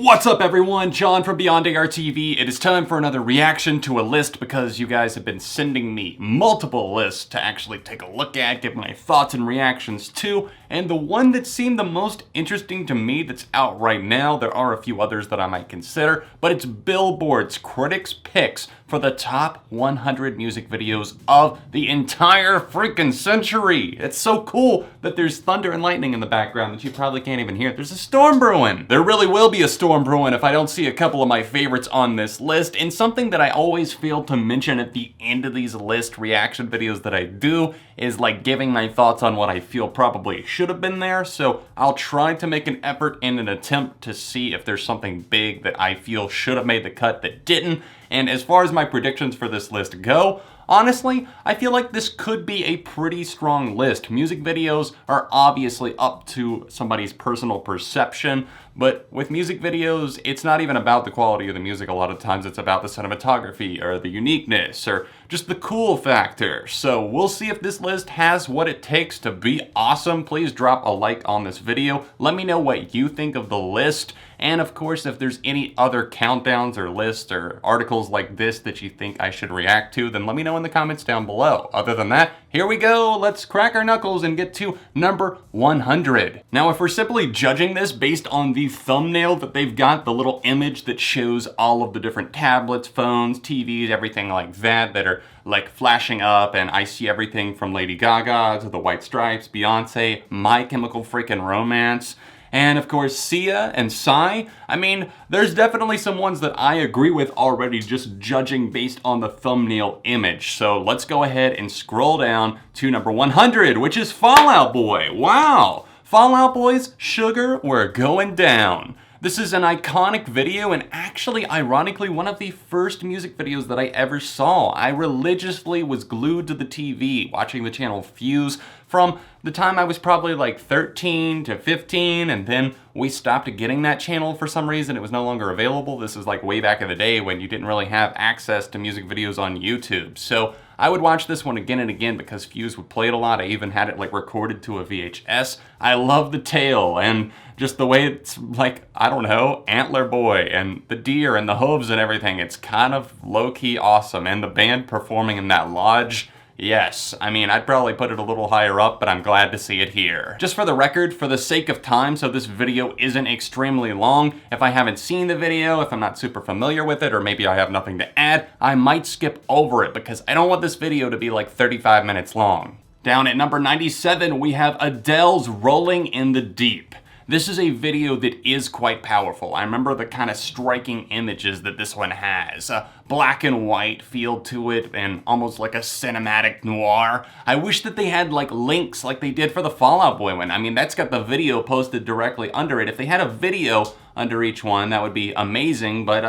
What's up everyone, John from Beyond ARTV. It is time for another reaction to a list because you guys have been sending me multiple lists to actually take a look at, give my thoughts and reactions to, and the one that seemed the most interesting to me that's out right now, there are a few others that I might consider, but it's Billboard's Critics' Picks for the top 100 music videos of the entire freaking century. It's so cool that there's thunder and lightning in the background that you probably can't even hear. There's a storm brewing. There really will be a storm brewing if I don't see a couple of my favorites on this list. And something that I always fail to mention at the end of these list reaction videos that I do is like giving my thoughts on what I feel probably should have been there. So I'll try to make an effort in an attempt to see if there's something big that I feel should have made the cut that didn't. And as far as my predictions for this list go, honestly, I feel like this could be a pretty strong list. Music videos are obviously up to somebody's personal perception, but with music videos, it's not even about the quality of the music. A lot of times it's about the cinematography or the uniqueness or just the cool factor. So we'll see if this list has what it takes to be awesome. Please drop a like on this video. Let me know what you think of the list. And of course, if there's any other countdowns or lists or articles like this that you think I should react to, then let me know in the comments down below. Other than that, here we go. Let's crack our knuckles and get to number 100. Now, if we're simply judging this based on the thumbnail that they've got, the little image that shows all of the different tablets, phones, TVs, everything like that are like flashing up, and I see everything from Lady Gaga to the White Stripes, Beyonce, My Chemical Freaking Romance, and of course Sia and Psy. I mean, there's definitely some ones that I agree with already just judging based on the thumbnail image. So let's go ahead and scroll down to number 100, which is Fall Out Boy. Wow! Fall Out Boy's Sugar, We're Going Down. This is an iconic video and actually, ironically, one of the first music videos that I ever saw. I religiously was glued to the TV watching the channel Fuse from the time I was probably like 13 to 15, and then we stopped getting that channel for some reason. It was no longer available. This is like way back in the day when you didn't really have access to music videos on YouTube. So I would watch this one again and again because Fuse would play it a lot. I even had it like recorded to a VHS. I love the tail and just the way it's like, I don't know, Antler Boy and the deer and the hooves and everything. It's kind of low-key awesome. And the band performing in that lodge, yes. I mean, I'd probably put it a little higher up, but I'm glad to see it here. Just for the record, for the sake of time, so this video isn't extremely long, if I haven't seen the video, if I'm not super familiar with it, or maybe I have nothing to add, I might skip over it because I don't want this video to be like 35 minutes long. Down at number 97, we have Adele's Rolling in the Deep. This is a video that is quite powerful. I remember the kind of striking images that this one has. A black and white feel to it and almost like a cinematic noir. I wish that they had like links like they did for the Fall Out Boy one. I mean, that's got the video posted directly under it. If they had a video under each one, that would be amazing, but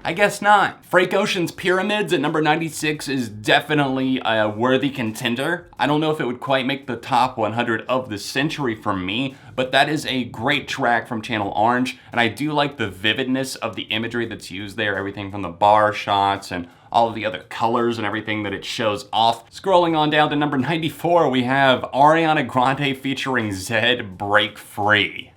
I guess not. Frank Ocean's Pyramids at number 96 is definitely a worthy contender. I don't know if it would quite make the top 100 of the century for me, but that is a great track from Channel Orange, and I do like the vividness of the imagery that's used there, everything from the bar shots and all of the other colors and everything that it shows off. Scrolling on down to number 94, we have Ariana Grande featuring Zedd, Break Free.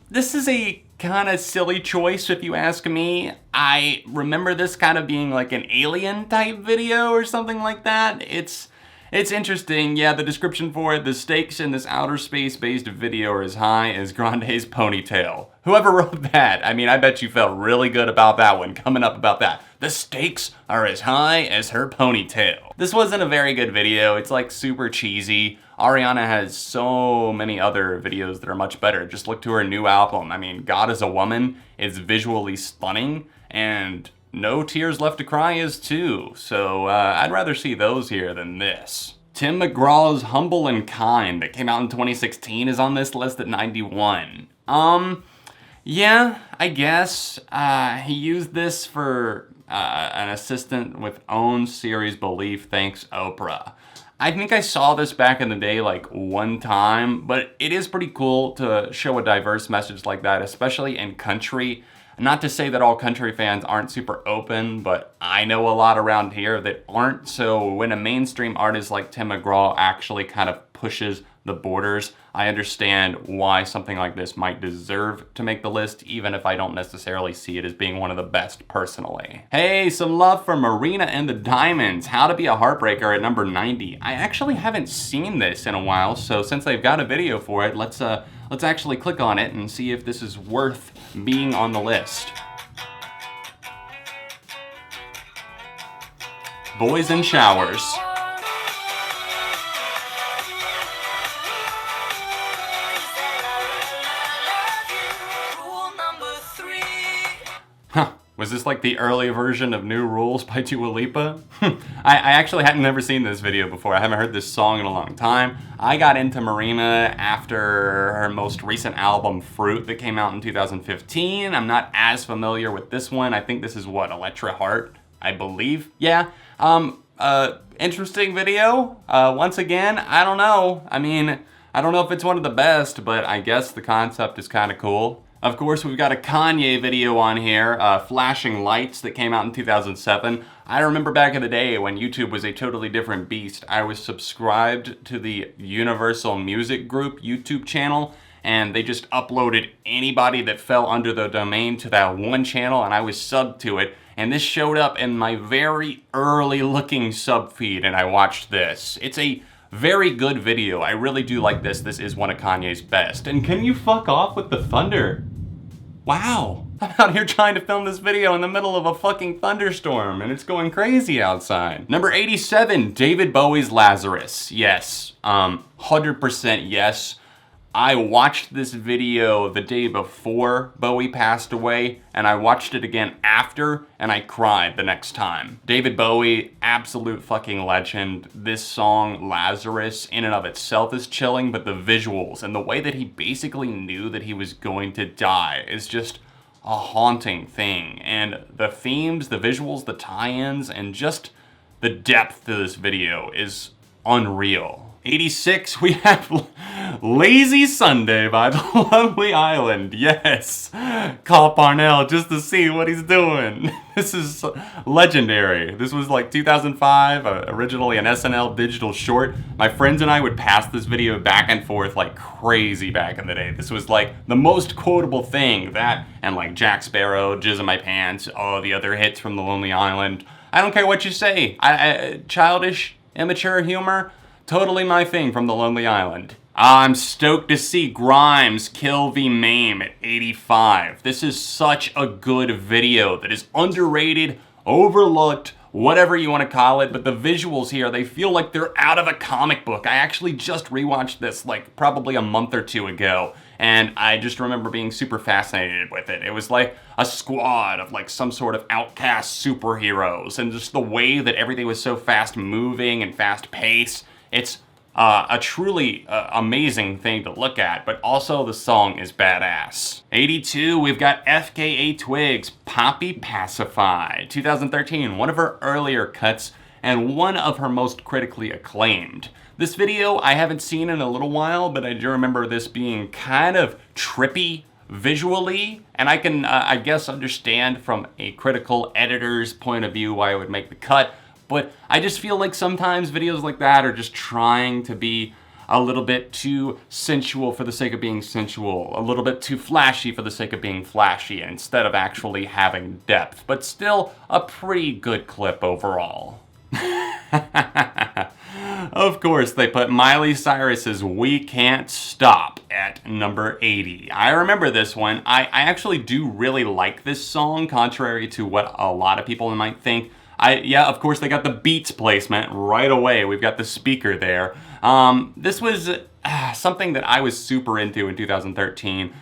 This is a kind of silly choice if you ask me. I remember this kind of being like an Alien type video or something like that. It's interesting. Yeah, the description for it, the stakes in this outer space based video are as high as Grande's ponytail. Whoever wrote that, I mean, I bet you felt really good about that one, coming up about that. The stakes are as high as her ponytail. This wasn't a very good video. It's like super cheesy. Ariana has so many other videos that are much better. Just look to her new album. I mean, God is a Woman is visually stunning, and No Tears Left to Cry is too. So I'd rather see those here than this. Tim McGraw's Humble and Kind that came out in 2016 is on this list at 91. Yeah, I guess. He used this for an assistant with own series Belief, thanks Oprah. I think I saw this back in the day like one time, but it is pretty cool to show a diverse message like that, especially in country. Not to say that all country fans aren't super open, but I know a lot around here that aren't. So when a mainstream artist like Tim McGraw actually kind of pushes the borders. I understand why something like this might deserve to make the list, even if I don't necessarily see it as being one of the best personally. Hey, some love for Marina and the Diamonds, How to Be a Heartbreaker at number 90. I actually haven't seen this in a while, so since they've got a video for it, let's actually click on it and see if this is worth being on the list. Boys in Showers. Huh, was this like the early version of New Rules by Dua Lipa? I actually hadn't never seen this video before. I haven't heard this song in a long time. I got into Marina after her most recent album, Fruit, that came out in 2015. I'm not as familiar with this one. I think this is what, Electra Heart, I believe? Yeah, interesting video. Once again, I don't know. I mean, I don't know if it's one of the best, but I guess the concept is kind of cool. Of course, we've got a Kanye video on here, Flashing Lights, that came out in 2007. I remember back in the day when YouTube was a totally different beast. I was subscribed to the Universal Music Group YouTube channel, and they just uploaded anybody that fell under the domain to that one channel, and I was subbed to it. And this showed up in my very early looking sub feed, and I watched this. It's a very good video. I really do like this. This is one of Kanye's best. And can you fuck off with the thunder? Wow, I'm out here trying to film this video in the middle of a fucking thunderstorm, and it's going crazy outside. Number 87, David Bowie's Lazarus. Yes, 100% yes. I watched this video the day before Bowie passed away, and I watched it again after, and I cried the next time. David Bowie, absolute fucking legend. This song, Lazarus, in and of itself is chilling, but the visuals and the way that he basically knew that he was going to die is just a haunting thing. And the themes, the visuals, the tie-ins, and just the depth to this video is unreal. 86, we have Lazy Sunday by The Lonely Island. Yes, call Parnell just to see what he's doing. This is legendary. This was like 2005, originally an SNL digital short. My friends and I would pass this video back and forth like crazy back in the day. This was like the most quotable thing. That and like Jack Sparrow, Jizz in My Pants, all the other hits from The Lonely Island. I don't care what you say. Childish, immature humor, totally my thing from The Lonely Island. I'm stoked to see Grimes kill v. Mame at 85. This is such a good video that is underrated, overlooked, whatever you want to call it, but the visuals here, they feel like they're out of a comic book. I actually just rewatched this like probably a month or two ago, and I just remember being super fascinated with it. It was like a squad of like some sort of outcast superheroes, and just the way that everything was so fast moving and fast paced. It's a truly amazing thing to look at, but also the song is badass. 82, we've got FKA Twigs, Poppy Pacified. 2013, one of her earlier cuts and one of her most critically acclaimed. This video I haven't seen in a little while, but I do remember this being kind of trippy visually, and I can, I guess, understand from a critical editor's point of view why it would make the cut. But I just feel like sometimes videos like that are just trying to be a little bit too sensual for the sake of being sensual, a little bit too flashy for the sake of being flashy, instead of actually having depth. But still, a pretty good clip overall. Of course, they put Miley Cyrus's We Can't Stop at number 80. I remember this one. I actually do really like this song, contrary to what a lot of people might think. Yeah, of course, they got the Beats placement right away. We've got the speaker there. This was something that I was super into in 2013.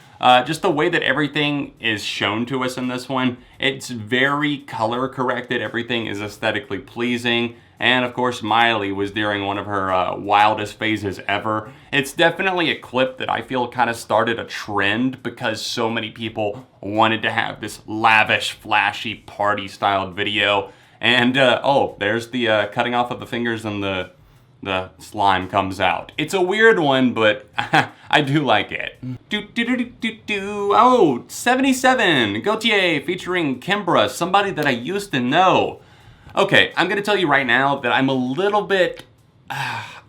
Just the way that everything is shown to us in this one. It's very color corrected. Everything is aesthetically pleasing. And of course, Miley was during one of her wildest phases ever. It's definitely a clip that I feel kind of started a trend because so many people wanted to have this lavish, flashy, party-styled video. And, oh, there's the cutting off of the fingers and the slime comes out. It's a weird one, but I do like it. Oh, 77, Gautier featuring Kimbra, somebody that I used to know. Okay, I'm gonna tell you right now that I'm a little bit,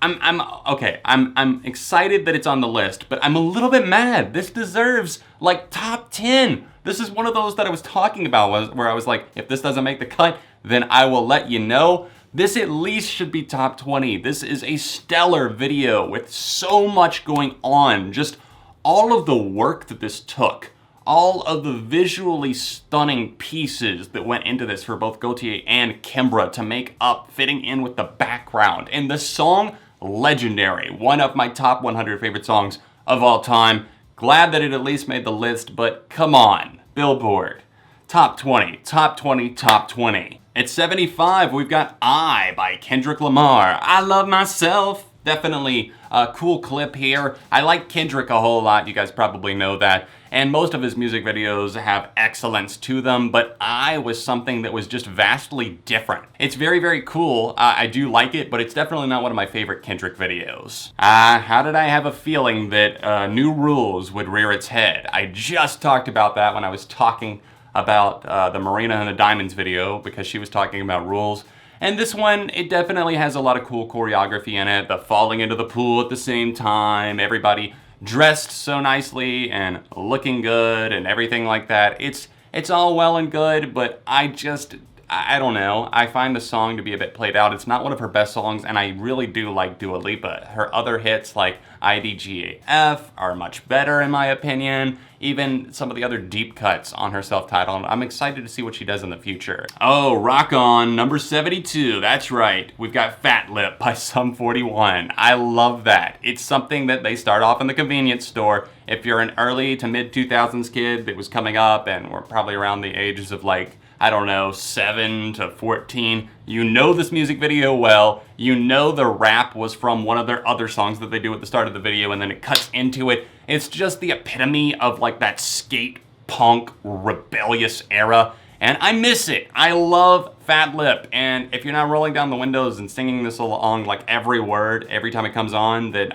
I'm excited that it's on the list, but I'm a little bit mad. This deserves like top 10. This is one of those that I was talking about where I was like, if this doesn't make the cut, then I will let you know. This at least should be top 20. This is a stellar video with so much going on. Just all of the work that this took, all of the visually stunning pieces that went into this for both Gaultier and Kimbra to make up fitting in with the background. And the song, legendary. One of my top 100 favorite songs of all time. Glad that it at least made the list, but come on, Billboard. Top 20, top 20, top 20. At 75, we've got I by Kendrick Lamar. I love myself. Definitely a cool clip here. I like Kendrick a whole lot, you guys probably know that. And most of his music videos have excellence to them, but I was something that was just vastly different. It's very, very cool. I do like it, but it's definitely not one of my favorite Kendrick videos. How did I have a feeling that New Rules would rear its head? I just talked about that when I was talking about the Marina and the Diamonds video, because she was talking about rules. And this one, it definitely has a lot of cool choreography in it. The falling into the pool at the same time, everybody dressed so nicely and looking good and everything like that. It's all well and good, but I don't know. I find the song to be a bit played out. It's not one of her best songs, and I really do like Dua Lipa. Her other hits like IDGAF are much better in my opinion. Even some of the other deep cuts on her self-titled. I'm excited to see what she does in the future. Oh, rock on, number 72. That's right. We've got Fat Lip by Sum 41. I love that. It's something that they start off in the convenience store. If you're an early to mid 2000s kid that was coming up and we're probably around the ages of like, I don't know, 7 to 14, you know this music video well. You know the rap was from one of their other songs that they do at the start of the video, and then it cuts into it. It's just the epitome of like that skate punk rebellious era, and I miss it. I love Fat Lip, and if you're not rolling down the windows and singing this along like every word every time it comes on, then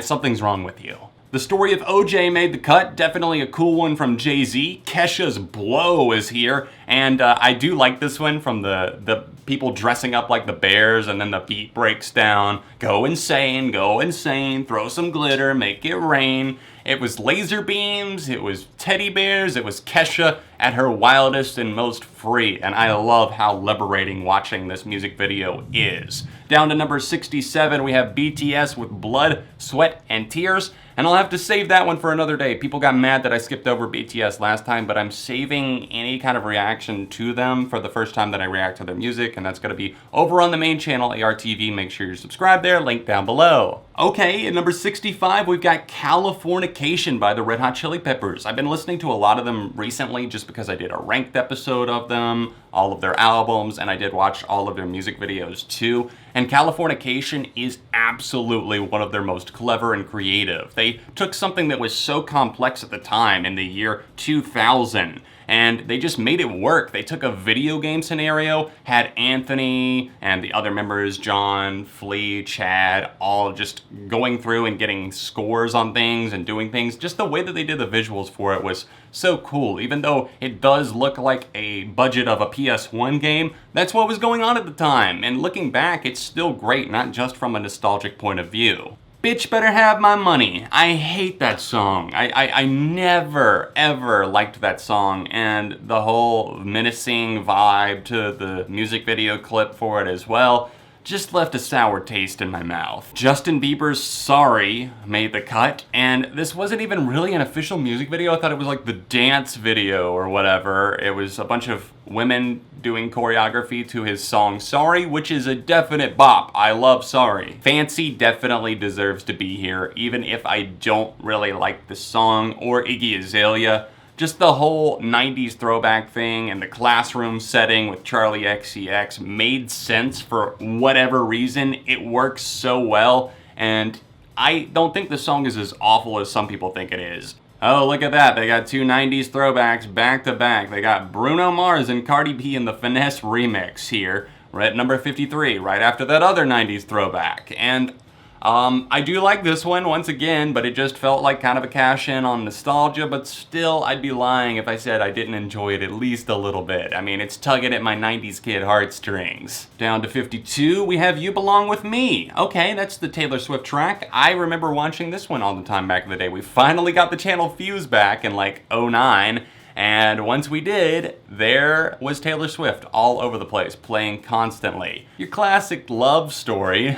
something's wrong with you. The Story of OJ made the cut, definitely a cool one from Jay-Z. Kesha's Blow is here, and I do like this one from the people dressing up like the bears, and then the beat breaks down. Go insane, throw some glitter, make it rain. It was laser beams, it was teddy bears, it was Kesha at her wildest and most free, and I love how liberating watching this music video is. Down to number 67, we have BTS with Blood, Sweat, and Tears. And I'll have to save that one for another day. People got mad that I skipped over BTS last time, but I'm saving any kind of reaction to them for the first time that I react to their music, and that's gonna be over on the main channel, ARTV. Make sure you're subscribed there, link down below. Okay, at number 65, we've got Californication by the Red Hot Chili Peppers. I've been listening to a lot of them recently just because I did a ranked episode of them, all of their albums, and I did watch all of their music videos too. And Californication is absolutely one of their most clever and creative. They took something that was so complex at the time in the year 2000, and they just made it work. They took a video game scenario, had Anthony and the other members, John, Flea, Chad, all just going through and getting scores on things and doing things. Just the way that they did the visuals for it was so cool. Even though it does look like a budget of a PS1 game, that's what was going on at the time. And looking back, it's still great, not just from a nostalgic point of view. Bitch Better Have My Money. I hate that song. I never, ever liked that song, and the whole menacing vibe to the music video clip for it as well just left a sour taste in my mouth. Justin Bieber's Sorry made the cut, and this wasn't even really an official music video. I thought it was like the dance video or whatever. It was a bunch of women doing choreography to his song Sorry, which is a definite bop. I love Sorry. Fancy definitely deserves to be here, even if I don't really like the song or Iggy Azalea. Just the whole 90s throwback thing and the classroom setting with Charlie XCX made sense for whatever reason. It works so well, and I don't think the song is as awful as some people think it is. Oh, look at that. They got two 90s throwbacks back to back. They got Bruno Mars and Cardi B in the Finesse remix here, right at number 53, right after that other 90s throwback. And I do like this one once again, but it just felt like kind of a cash in on nostalgia, but still I'd be lying if I said I didn't enjoy it at least a little bit. I mean, it's tugging at my 90s kid heartstrings. Down to 52, we have You Belong With Me. Okay, that's the Taylor Swift track. I remember watching this one all the time back in the day. We finally got the channel Fuse back in like '09. And once we did, there was Taylor Swift all over the place, playing constantly. Your classic love story.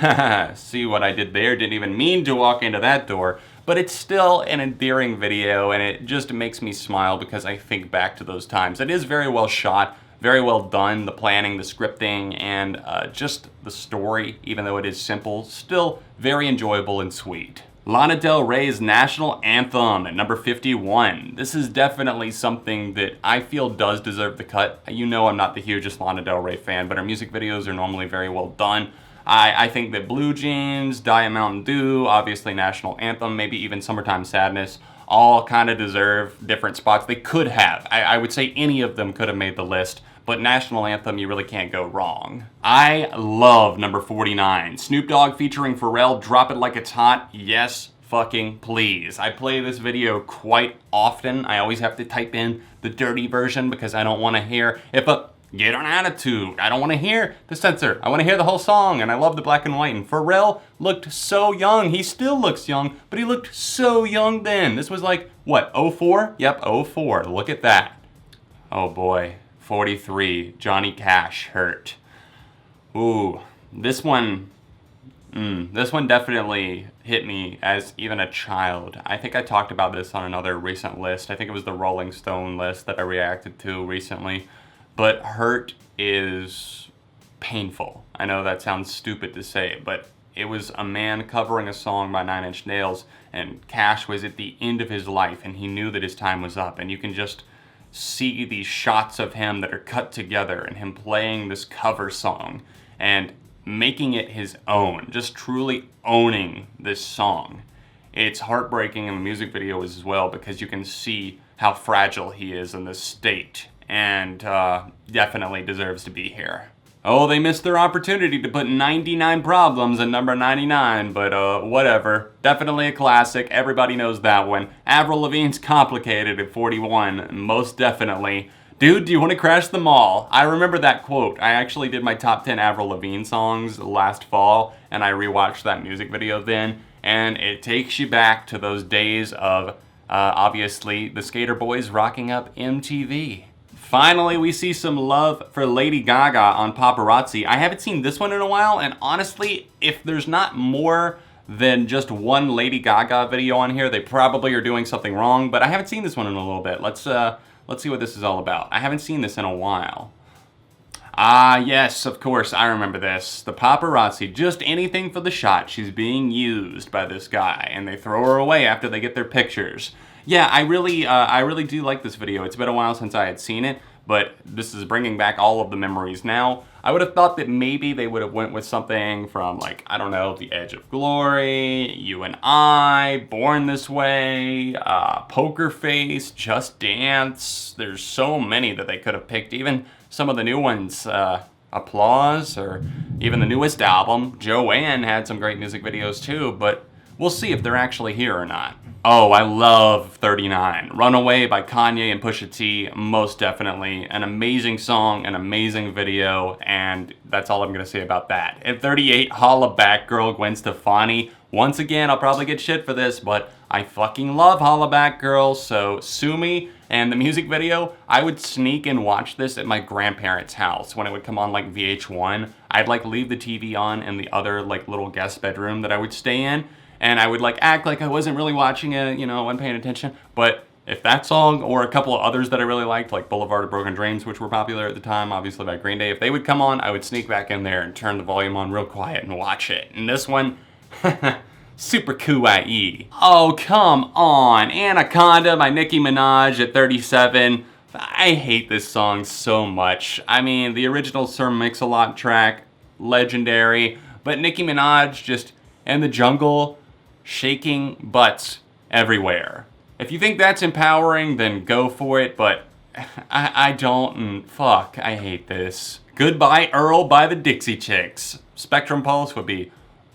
See what I did there? Didn't even mean to walk into that door. But it's still an endearing video, and it just makes me smile because I think back to those times. It is very well shot, very well done. The planning, the scripting, and just the story, even though it is simple, still very enjoyable and sweet. Lana Del Rey's National Anthem at number 51. This is definitely something that I feel does deserve the cut. You know I'm not the hugest Lana Del Rey fan, but her music videos are normally very well done. I think that Blue Jeans, Diet Mountain Dew, obviously National Anthem, maybe even Summertime Sadness, all kind of deserve different spots. They could have. I would say any of them could have made the list. But National Anthem, you really can't go wrong. I love number 49. Snoop Dogg featuring Pharrell, Drop It Like It's Hot. Yes, fucking please. I play this video quite often. I always have to type in the dirty version because I don't want to hear if a get an attitude. I don't want to hear the censor. I want to hear the whole song, and I love the black and white. And Pharrell looked so young. He still looks young, but he looked so young then. This was like, what, '04? Yep, '04. Look at that. Oh boy. 43, Johnny Cash, Hurt. Ooh, this one definitely hit me as even a child. I think I talked about this on another recent list. I think it was the Rolling Stone list that I reacted to recently. But Hurt is painful. I know that sounds stupid to say, but it was a man covering a song by 9 Inch Nails, and Cash was at the end of his life, and he knew that his time was up, and you can just see these shots of him that are cut together and him playing this cover song and making it his own, just truly owning this song. It's heartbreaking in the music video as well because you can see how fragile he is in this state, and definitely deserves to be here. Oh, they missed their opportunity to put 99 Problems at number 99, but whatever. Definitely a classic, everybody knows that one. Avril Lavigne's Complicated at 41, most definitely. Dude, do you want to crash the mall? I remember that quote. I actually did my top 10 Avril Lavigne songs last fall, and I rewatched that music video then, and it takes you back to those days of, obviously, the Skater Boys rocking up MTV. Finally, we see some love for Lady Gaga on Paparazzi. I haven't seen this one in a while, and honestly, if there's not more than just one Lady Gaga video on here, they probably are doing something wrong, but I haven't seen this one in a little bit. Let's see what this is all about. I haven't seen this in a while. Ah, yes, of course, I remember this. The paparazzi, just anything for the shot. She's being used by this guy, and they throw her away after they get their pictures. Yeah, I really do like this video. It's been a while since I had seen it, but this is bringing back all of the memories now. I would have thought that maybe they would have went with something from, like, I don't know, The Edge of Glory, You and I, Born This Way, Poker Face, Just Dance. There's so many that they could have picked. Even some of the new ones, Applause, or even the newest album. Joanne had some great music videos too, but we'll see if they're actually here or not. Oh, I love 39. Runaway by Kanye and Pusha T, most definitely. An amazing song, an amazing video, and that's all I'm gonna say about that. At 38, Holla Back Girl, Gwen Stefani. Once again, I'll probably get shit for this, but I fucking love Holla Back Girl, so sue me. And the music video, I would sneak and watch this at my grandparents' house when it would come on like VH1. I'd like leave the TV on in the other like little guest bedroom that I would stay in, and I would like act like I wasn't really watching it, you know, wasn't paying attention. But if that song or a couple of others that I really liked, like Boulevard of Broken Dreams, which were popular at the time, obviously by Green Day, if they would come on, I would sneak back in there and turn the volume on real quiet and watch it. And this one, super kawaii. Oh, come on. Anaconda by Nicki Minaj at 37. I hate this song so much. I mean, the original Sir Mix-a-Lot track, legendary, but Nicki Minaj just in the jungle, shaking butts everywhere. If you think that's empowering, then go for it, but I don't, and fuck, I hate this. Goodbye Earl by the Dixie Chicks. Spectrum Pulse would be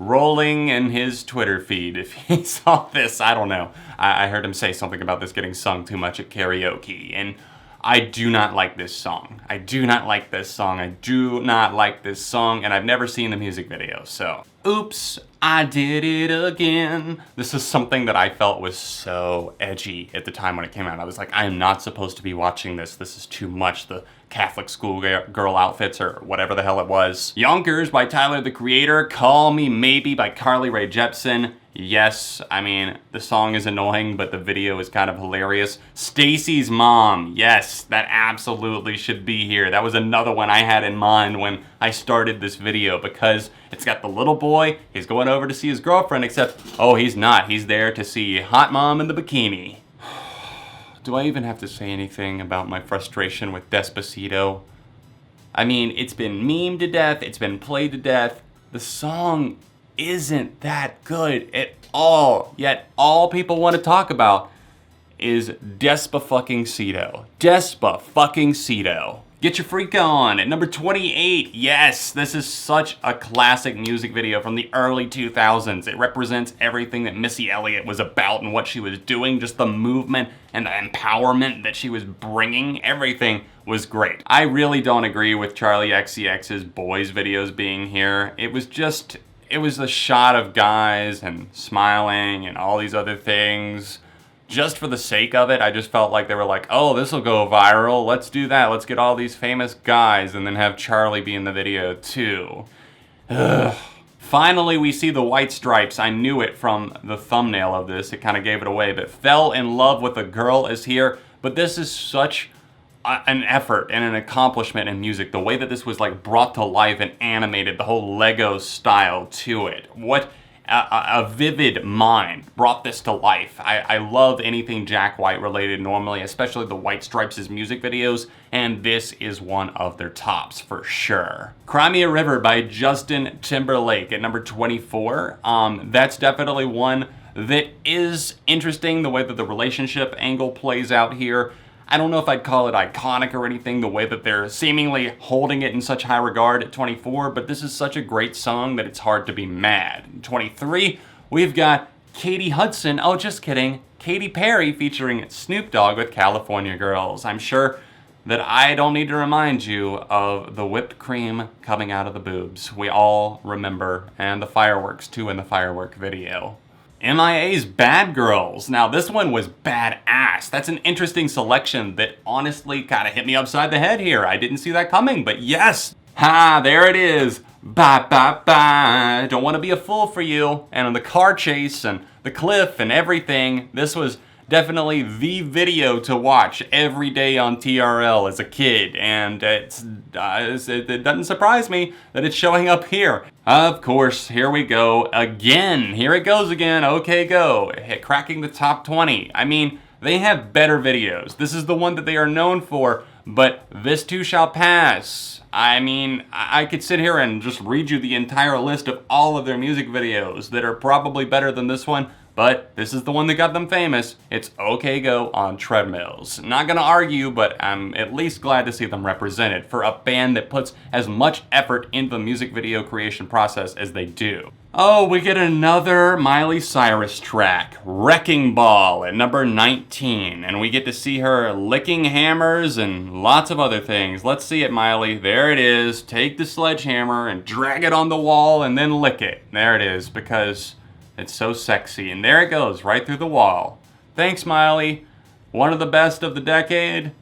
rolling in his Twitter feed. If he saw this, I don't know. I heard him say something about this getting sung too much at karaoke, and I do not like this song. I do not like this song. I do not like this song, and I've never seen the music video, so. Oops, I did it again. This is something that I felt was so edgy at the time when it came out. I was like, I am not supposed to be watching this. This is too much. The Catholic school girl outfits or whatever the hell it was. Yonkers by Tyler, the Creator. Call Me Maybe by Carly Rae Jepsen. Yes, I mean, the song is annoying, but the video is kind of hilarious. Stacy's Mom. Yes, that absolutely should be here. That was another one I had in mind when I started this video because it's got the little boy. He's going over to see his girlfriend, except, oh, he's not. He's there to see Hot Mom in the bikini. Do I even have to say anything about my frustration with Despacito? I mean, it's been memed to death. It's been played to death. The song isn't that good at all, yet all people want to talk about is Despa-fucking-Cito. Despa-fucking-Cito. Get your freak on. At number 28, yes, this is such a classic music video from the early 2000s. It represents everything that Missy Elliott was about and what she was doing, just the movement and the empowerment that she was bringing. Everything was great. I really don't agree with Charli XCX's Boys videos being here. It was a shot of guys and smiling and all these other things. Just for the sake of it, I just felt like they were like, oh, this will go viral. Let's do that. Let's get all these famous guys and then have Charli be in the video too. Ugh. Finally, we see the White Stripes. I knew it from the thumbnail of this. It kind of gave it away, but Fell in Love with a Girl is here. But this is such an effort and an accomplishment in music. The way that this was like brought to life and animated, the whole Lego style to it. What a vivid mind brought this to life. I love anything Jack White related normally, especially the White Stripes' music videos, and this is one of their tops for sure. Cry Me a River by Justin Timberlake at number 24. That's definitely one that is interesting, the way that the relationship angle plays out here. I don't know if I'd call it iconic or anything, the way that they're seemingly holding it in such high regard at 24, but this is such a great song that it's hard to be mad. At 23, we've got Katie Hudson, oh just kidding, Katy Perry featuring Snoop Dogg with California Girls. I'm sure that I don't need to remind you of the whipped cream coming out of the boobs. We all remember, and the fireworks too in the firework video. MIA's Bad Girls. Now this one was badass. That's an interesting selection that honestly kind of hit me upside the head here. I didn't see that coming, but yes. Ha, there it is. Bye, bye, bye. Don't want to be a fool for you. And on the car chase and the cliff and everything, this was definitely the video to watch every day on TRL as a kid, and it doesn't surprise me that it's showing up here. Of course, here we go again. Here it goes again. Okay, go. Cracking the top 20. I mean, they have better videos. This is the one that they are known for, but This Too Shall Pass. I mean, I could sit here and just read you the entire list of all of their music videos that are probably better than this one, but this is the one that got them famous. It's OK Go on treadmills. Not gonna argue, but I'm at least glad to see them represented for a band that puts as much effort into the music video creation process as they do. Oh, we get another Miley Cyrus track, Wrecking Ball at number 19, and we get to see her licking hammers and lots of other things. Let's see it, Miley. There it is. Take the sledgehammer and drag it on the wall and then lick it. There it is, because it's so sexy. And there it goes, right through the wall. Thanks, Miley. One of the best of the decade.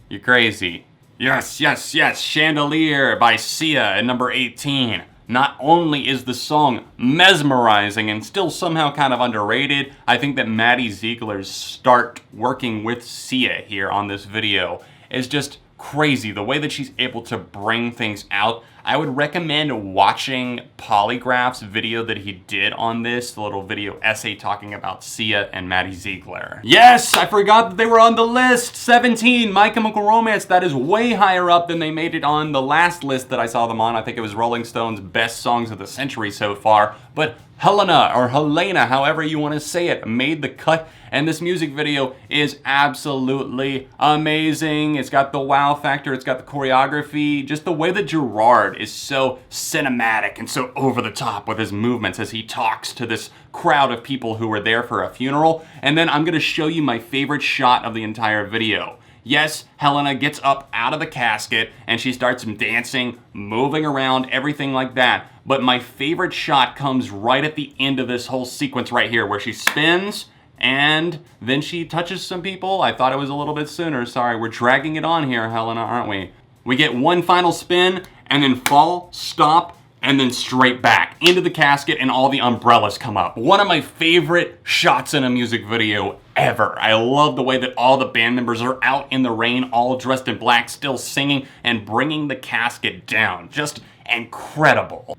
You're crazy. Yes, yes, yes. Chandelier by Sia at number 18. Not only is the song mesmerizing and still somehow kind of underrated, I think that Maddie Ziegler's start working with Sia here on this video is just crazy. The way that she's able to bring things out. I would recommend watching Polygraph's video that he did on this, the little video essay talking about Sia and Maddie Ziegler. Yes, I forgot that they were on the list. 17, My Chemical Romance. That is way higher up than they made it on the last list that I saw them on. I think it was Rolling Stone's best songs of the century so far. But Helena, or Helena, however you want to say it, made the cut. And this music video is absolutely amazing. It's got the wow factor, it's got the choreography, just the way that Gerard Billboard is so cinematic and so over the top with his movements as he talks to this crowd of people who were there for a funeral. And then I'm gonna show you my favorite shot of the entire video. Yes, Helena gets up out of the casket and she starts dancing, moving around, everything like that. But my favorite shot comes right at the end of this whole sequence right here where she spins and then she touches some people. I thought it was a little bit sooner. Sorry, we're dragging it on here, Helena, aren't we? We get one final spin and then fall, stop, and then straight back into the casket and all the umbrellas come up. One of my favorite shots in a music video ever. I love the way that all the band members are out in the rain, all dressed in black, still singing and bringing the casket down. Just incredible.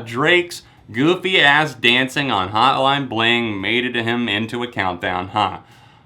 Drake's goofy ass dancing on Hotline Bling made it to him into a countdown, huh?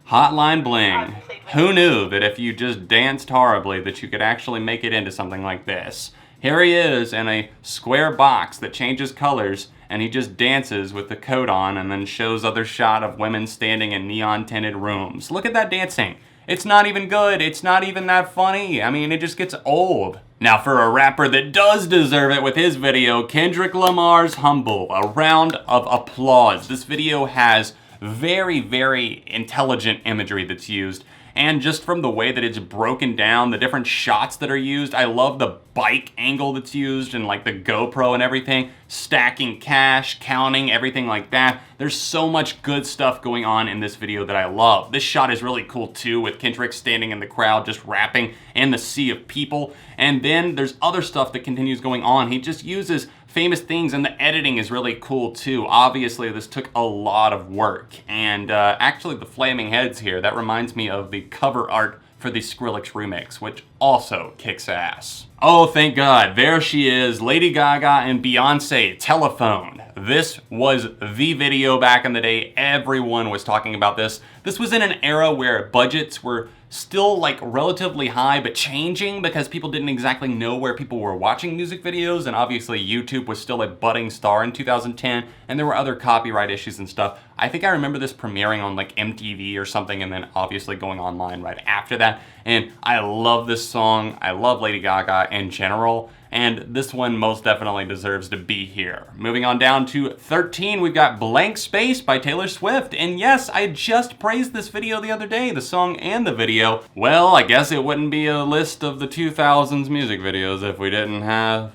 Hotline Bling. Who knew that if you just danced horribly that you could actually make it into something like this? Here he is in a square box that changes colors and he just dances with the coat on and then shows other shot of women standing in neon tinted rooms. Look at that dancing. It's not even good. It's not even that funny. I mean, it just gets old. Now for a rapper that does deserve it with his video, Kendrick Lamar's Humble. A round of applause. This video has very, very intelligent imagery that's used. And just from the way that it's broken down, the different shots that are used, I love the bike angle that's used and like the GoPro and everything, stacking cash, counting, everything like that. There's so much good stuff going on in this video that I love. This shot is really cool too, with Kendrick standing in the crowd just rapping in the sea of people. And then there's other stuff that continues going on. He just uses famous things and the editing is really cool too. Obviously this took a lot of work, and actually the flaming heads here, that reminds me of the cover art for the Skrillex remix, which also kicks ass. Oh, thank God, there she is, Lady Gaga and Beyonce, Telephone. This was the video back in the day. Everyone was talking about this. This was in an era where budgets were still like relatively high, but changing because people didn't exactly know where people were watching music videos, and obviously YouTube was still a budding star in 2010, and there were other copyright issues and stuff. I think I remember this premiering on like MTV or something, and then obviously going online right after that. And I love this song. I love Lady Gaga in general, and this one most definitely deserves to be here. Moving on down to 13, we've got Blank Space by Taylor Swift. And yes, I just praised this video the other day, the song and the video. Well, I guess it wouldn't be a list of the 2000s music videos if we didn't have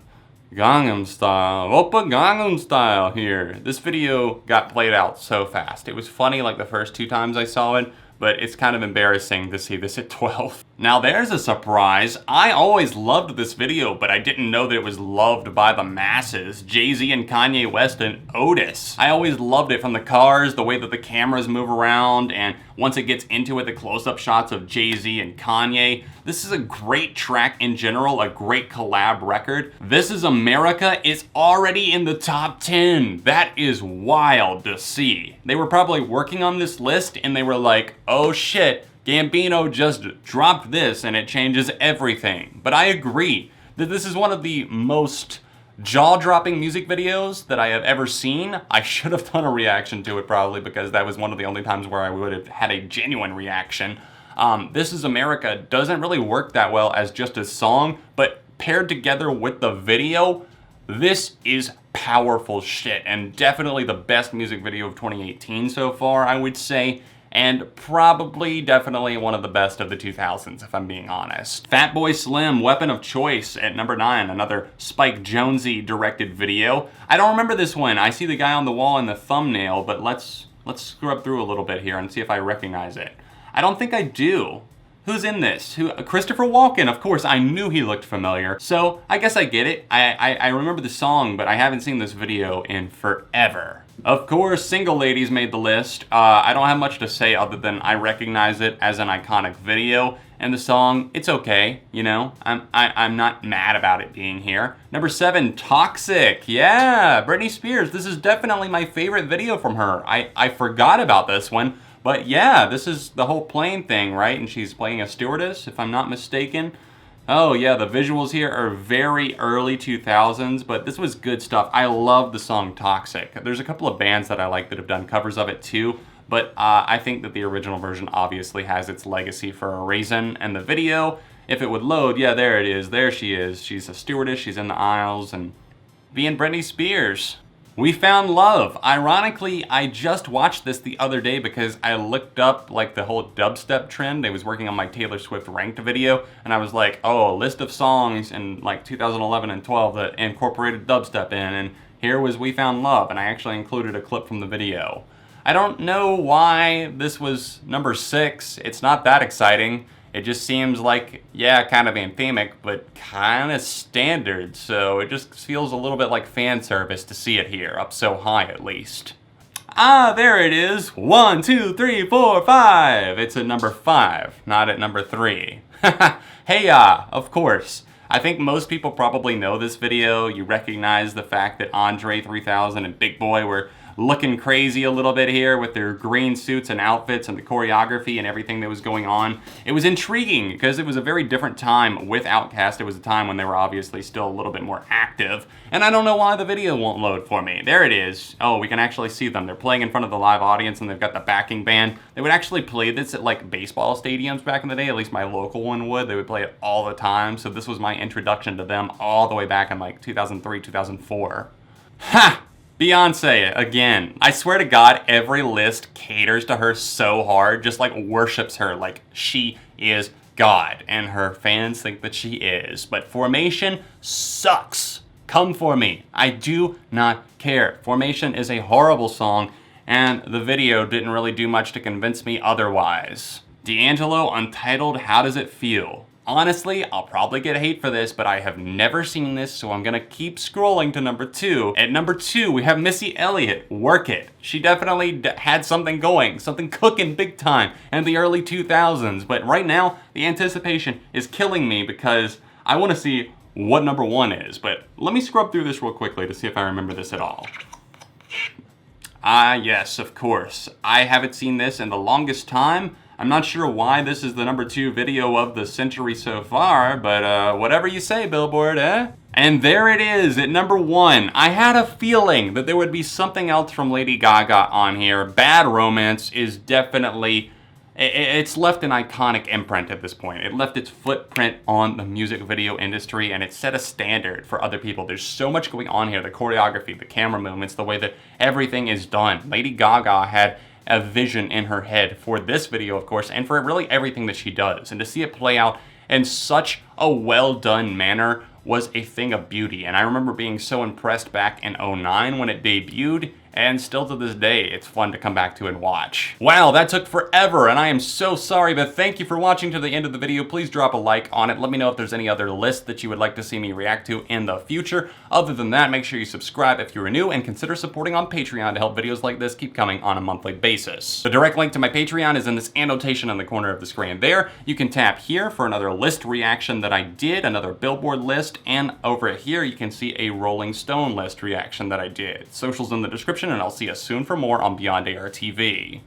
Gangnam Style, Oppa Gangnam Style here. This video got played out so fast. It was funny like the first 2 times I saw it, but it's kind of embarrassing to see this at 12. Now there's a surprise. I always loved this video, but I didn't know that it was loved by the masses. Jay-Z and Kanye West and Otis. I always loved it from the cars, the way that the cameras move around, and once it gets into it, the close-up shots of Jay-Z and Kanye. This is a great track in general, a great collab record. This Is America is already in the top 10. That is wild to see. They were probably working on this list and they were like, oh shit, Gambino just dropped this and it changes everything. But I agree that this is one of the most jaw-dropping music videos that I have ever seen. I should have done a reaction to it probably, because that was one of the only times where I would have had a genuine reaction. This Is America doesn't really work that well as just a song, but paired together with the video, this is powerful shit, and definitely the best music video of 2018 so far, I would say. And probably definitely one of the best of the 2000s, if I'm being honest. Fatboy Slim, Weapon of Choice at number 9, another Spike Jonze directed video. I don't remember this one. I see the guy on the wall in the thumbnail, but let's scrub through a little bit here and see if I recognize it. I don't think I do. Who's in this? Christopher Walken, of course. I knew he looked familiar. So I guess I get it. I remember the song, but I haven't seen this video in forever. Of course, Single Ladies made the list. I don't have much to say other than I recognize it as an iconic video. And the song, it's okay, you know? I'm not mad about it being here. Number 7, Toxic. Yeah, Britney Spears. This is definitely my favorite video from her. I forgot about this one. But yeah, this is the whole plane thing, right? And she's playing a stewardess, if I'm not mistaken. Oh yeah, the visuals here are very early 2000s, but this was good stuff. I love the song Toxic. There's a couple of bands that I like that have done covers of it too, but I think that the original version obviously has its legacy for a reason, and the video if it would load. Yeah, there it is. There she is. She's a stewardess. She's in the aisles and being Britney Spears. We Found Love. Ironically, I just watched this the other day because I looked up like the whole dubstep trend. I was working on my Taylor Swift ranked video, and I was like, oh, a list of songs in like 2011 and 12 that incorporated dubstep in, and here was We Found Love, and I actually included a clip from the video. I don't know why this was number 6. It's not that exciting. It just seems like, yeah, kind of anthemic, but kind of standard, so it just feels a little bit like fan service to see it here, up so high at least. Ah, there it is. 1, 2, 3, 4, 5. It's at number 5, not at number 3. Hey, of course. I think most people probably know this video. You recognize the fact that Andre 3000 and Big Boy were looking crazy a little bit here with their green suits and outfits and the choreography and everything that was going on. It was intriguing because it was a very different time with Outkast. It was a time when they were obviously still a little bit more active, and I don't know why the video won't load for me. There it is. Oh, we can actually see them. They're playing in front of the live audience and they've got the backing band. They would actually play this at like baseball stadiums back in the day, at least my local one would. They would play it all the time, so this was my introduction to them all the way back in like 2003, 2004. Ha! Beyonce, again. I swear to God, every list caters to her so hard, just like worships her like she is God, and her fans think that she is. But Formation sucks. Come for me. I do not care. Formation is a horrible song, and the video didn't really do much to convince me otherwise. D'Angelo, Untitled, How Does It Feel? Honestly, I'll probably get hate for this, but I have never seen this, so I'm gonna keep scrolling to number 2. At number 2, we have Missy Elliott, Work It. She definitely had something going, something cooking big time in the early 2000s, but right now, the anticipation is killing me because I wanna see what number 1 is, but let me scrub through this real quickly to see if I remember this at all. Ah, yes, of course. I haven't seen this in the longest time. I'm not sure why this is the number 2 video of the century so far, but whatever you say, Billboard, eh? And there it is at number 1. I had a feeling that there would be something else from Lady Gaga on here. Bad Romance is definitely, it's left an iconic imprint at this point. It left its footprint on the music video industry, and it set a standard for other people. There's so much going on here, the choreography, the camera movements, the way that everything is done. Lady Gaga had a vision in her head for this video, of course, and for really everything that she does. And to see it play out in such a well-done manner was a thing of beauty. And I remember being so impressed back in 2009 when it debuted, and still to this day, it's fun to come back to and watch. Wow, that took forever, and I am so sorry, but thank you for watching to the end of the video. Please drop a like on it. Let me know if there's any other lists that you would like to see me react to in the future. Other than that, make sure you subscribe if you're new, and consider supporting on Patreon to help videos like this keep coming on a monthly basis. The direct link to my Patreon is in this annotation on the corner of the screen there. You can tap here for another list reaction that I did, another Billboard list, and over here you can see a Rolling Stone list reaction that I did. Socials in the description, and I'll see you soon for more on Beyond ARTV.